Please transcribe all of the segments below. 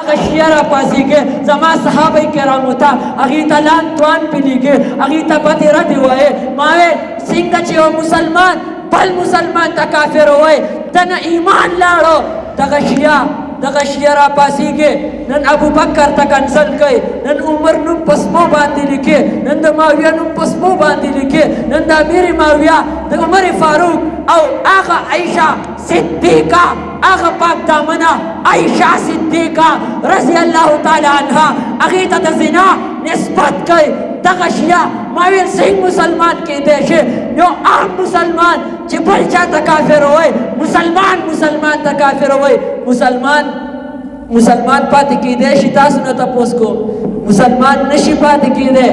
غشیا را پاسی کے زما صحابہ کرام تا اگیتا لان توان پلی کے اگیتا پتی رد ہوئے ماوے سنگا چیو مسلمان بل مسلمان تا کافر ہوئے تن ایمان لاڑو دا غشیا را پاسی کے نن ابو بکر تا کنسل کئی نن عمر نم پسمو باندی لکے نن دا معاویہ نم پسمو باندی لکے نن دا امیر معاویہ دا عمر فاروق او آغا عائشہ صدیقہ آغا پاک دامنا عائشہ صدیقہ رضی اللہ تعالی عنہ اغیتا دا زنا نسبت کئی دا غشیا ماویل سنگ مسلمان کی دیشے جو عام مسلمان چی بل چاہتا کافر ہوئے مسلمان تا کافر ہوئے مسلمان پاتی کی دے شتا سنتا پوس کو مسلمان نشی پاتی کی دے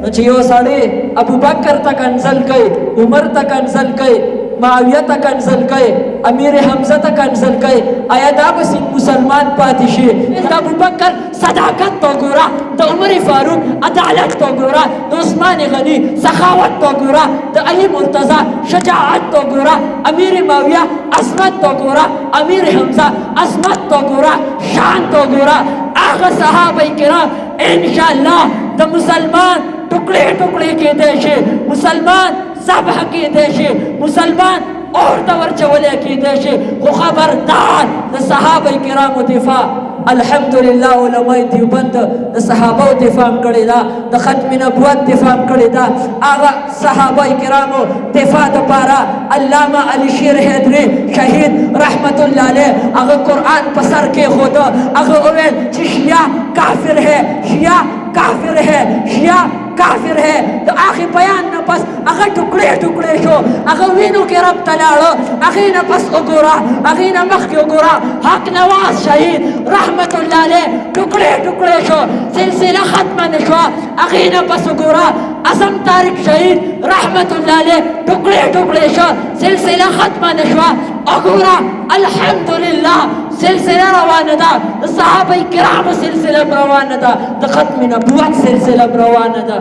نچے یو ساڑے ابو بکر تک انزل کئی عمر تک انزل کئی معاویہ تک انزل کئی امیر حمزہ تک انزل کئی آیا دا بسی مسلمان پاتی شی دا ابو بکر صداقت تو گورا دا عمر فاروق عدالت تو گورا دا عثمان غنی سخاوت تو گورا دا علی مرتضی شجاعت تو گورا امیر معاویہ عظمت تو گورا امیر حمزہ عظمت تو گورا شان تو گورا آغا صحابہ کرام انشاءاللہ دا مسلمان ٹکڑے کے دیشے مسلمان ذبح کے دیشے مسلمان اور دور چولے کی دیشے خو خبردار دا صحابہ کرام دفاع الحمدللہ علماء دیوبند دا صحابہ دفاع کردی دا دا ختم نبوت دفاع کردی دا آغا صحابہ کرام دفاع دا پارا علامہ علی شیر حیدری شہید رحمت اللہ علیہ آغا قرآن پسر کے خود آغا اویل چی شیعہ کافر ہے شیعہ کافر ہے تو آخی بیان نا پس اگر ٹکڑے شو اگر وینو کے رب تلاڑو اگر نا پس اگورا اگر نا مخ کی اگورا حق نواز شہید رحمت اللہ علیہ ٹکڑے شو سلسلہ ختم نشو اگر نا پس اگورا عظم تارک شہید رحمت اللہ علیہ ٹکڑے شو سلسلہ ختم نشو اگورا الحمدللہ سلسلہ روانہ دا صحابہ کرام سلسلہ روانہ دا ختم نبوت سلسلہ روانہ دا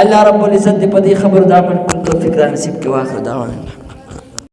اللہ رب العزت دی پدی خبردار من کن تو فکرہ نصیب کے واخر دعوانا